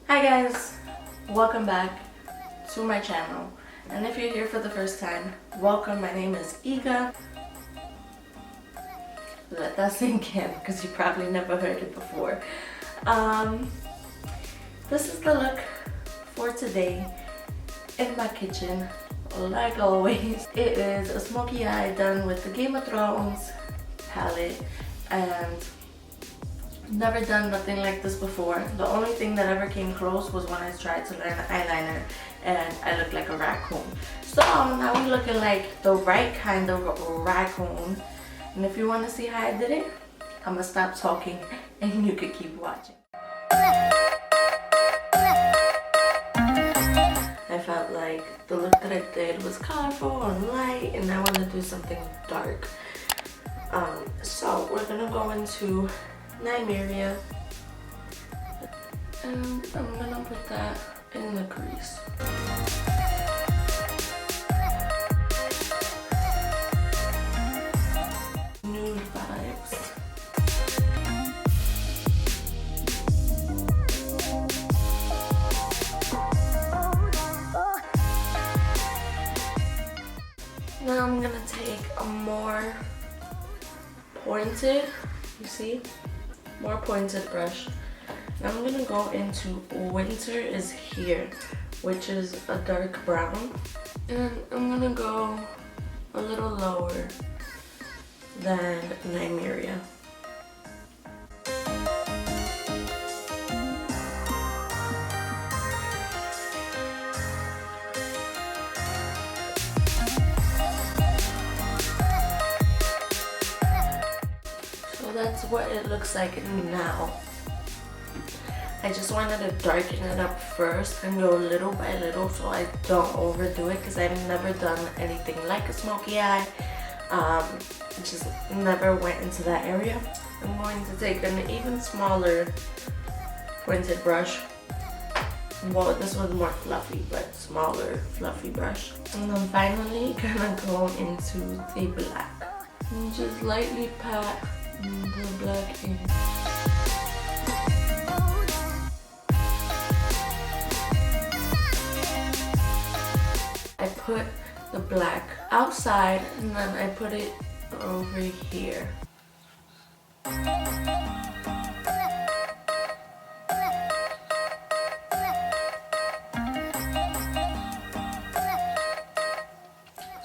Hi guys, welcome back to my channel, and if you're here for the first time, welcome. My name is Iga. Let that sink in because you probably never heard it before. This is the look for today in my kitchen. Like always, it is a smoky eye done with the Game of Thrones palette, and never done nothing like this before. The only thing that ever came close was when I tried to learn eyeliner and I looked like a raccoon. So now we're looking like the right kind of raccoon. And if you want to see how I did it, I'm gonna stop talking and you could keep watching. I felt like the look that I did was colorful and light, and I wanted to do something dark. So we're gonna go into Nymeria, and I'm gonna put that in the crease. Nude vibes. Now I'm gonna take a more pointed, you see? More pointed brush. Now I'm gonna go into Winter is Here, which is a dark brown, and I'm gonna go a little lower than Nymeria. That's what it looks like now. I just wanted to darken it up first and go little by little so I don't overdo it, because I've never done anything like a smoky eye. Just never went into that area. I'm going to take an even smaller pointed brush. Well, this one's more fluffy, but smaller fluffy brush. And then finally gonna go into the black and just lightly pat the black in. I put the black outside and then I put it over here.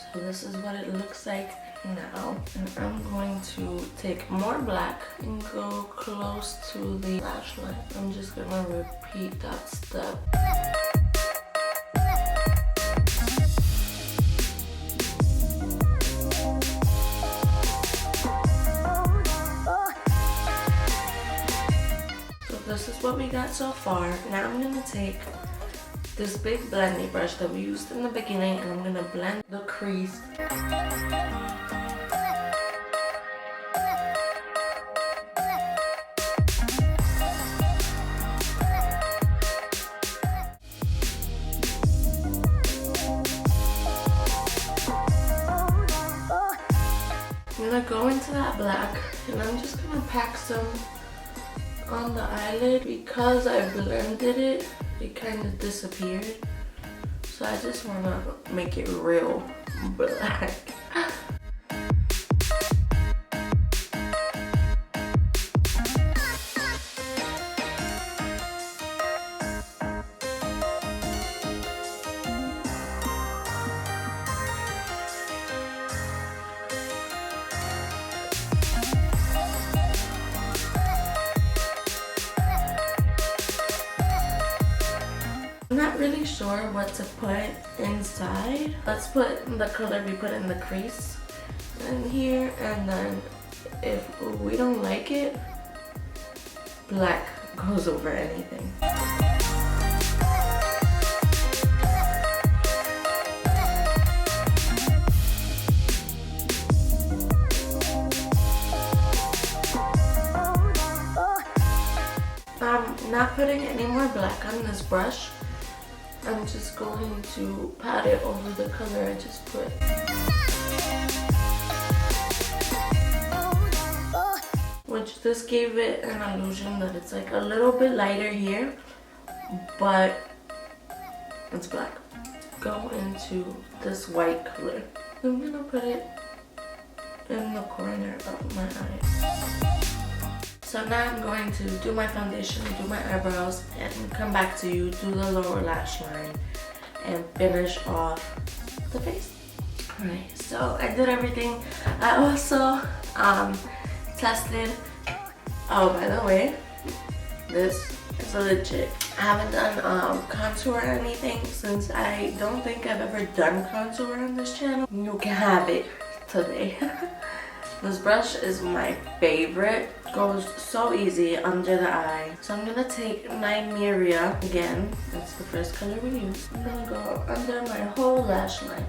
So this is what it looks like now, and I'm going to take more black and go close to the lash line. I'm just gonna repeat that step. So this is what we got so far. Now I'm gonna take this big blending brush that we used in the beginning, and I'm gonna blend the crease. I'm gonna go into that black, and I'm just gonna pack some on the eyelid. Because I blended it, it kind of disappeared. So I just wanna make it real black. I'm not really sure what to put inside. Let's put the color we put in the crease in here, and then if we don't like it, black goes over anything. I'm not putting any more black on this brush. I'm just going to pat it over the color I just put. Which this gave it an illusion that it's like a little bit lighter here, but it's black. Go into this white color. I'm gonna put it in the corner of my eye. So now I'm going to do my foundation, do my eyebrows, and come back to you, do the lower lash line, and finish off the face. Alright, so I did everything. I also tested, oh by the way, this is legit. I haven't done contour or anything since I don't think I've ever done contour on this channel. You can have it today. This brush is my favorite. Goes so easy under the eye. So I'm gonna take Nymeria again. That's the first color we use. I'm gonna go under my whole lash line.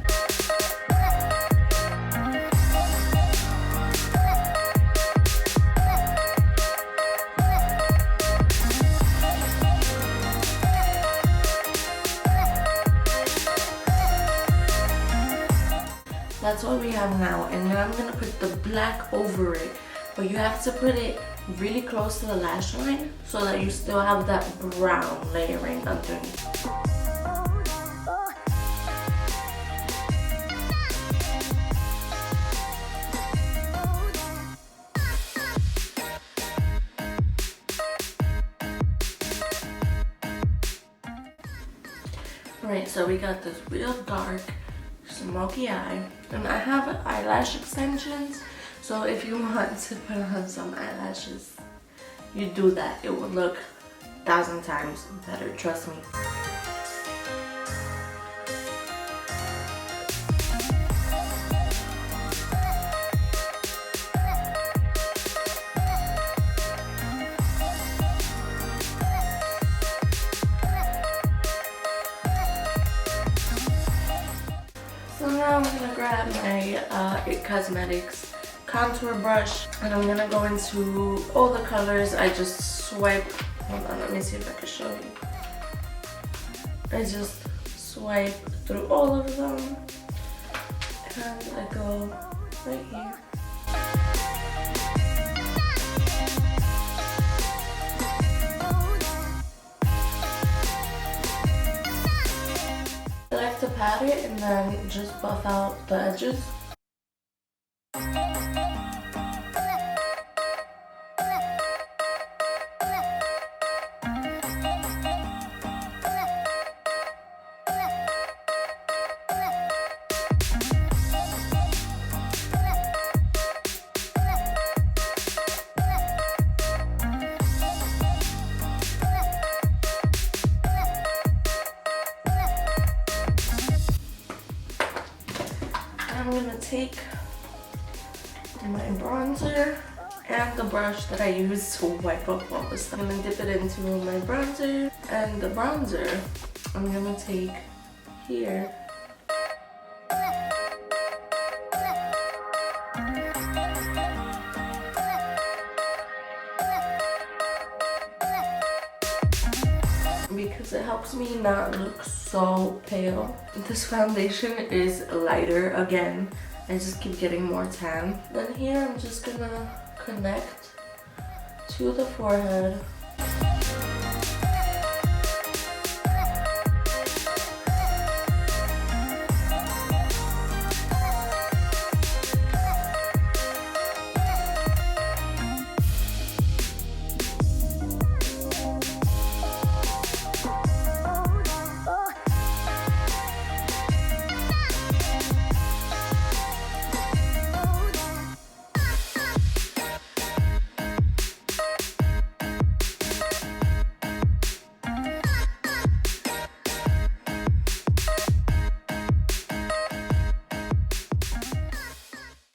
That's what we have now, and now I'm gonna put the black over it, but you have to put it really close to the lash line so that you still have that brown layering underneath. Alright, so we got this real dark smoky eye, and I have eyelash extensions, so if you want to put on some eyelashes, you do that. It will look 1,000 times better, trust me. So now I'm gonna grab my It Cosmetics contour brush, and I'm gonna go into all the colors. I just swipe, hold on, let me see if I can show you. I just swipe through all of them, and I go right here. I like to pat it and then just buff out the edges. I'm gonna take my bronzer and the brush that I use to wipe off all the stuff. I'm gonna dip it into my bronzer, and the bronzer I'm gonna take here. Because it helps me not look so pale. This foundation is lighter again. I just keep getting more tan. Then here I'm just gonna connect to the forehead.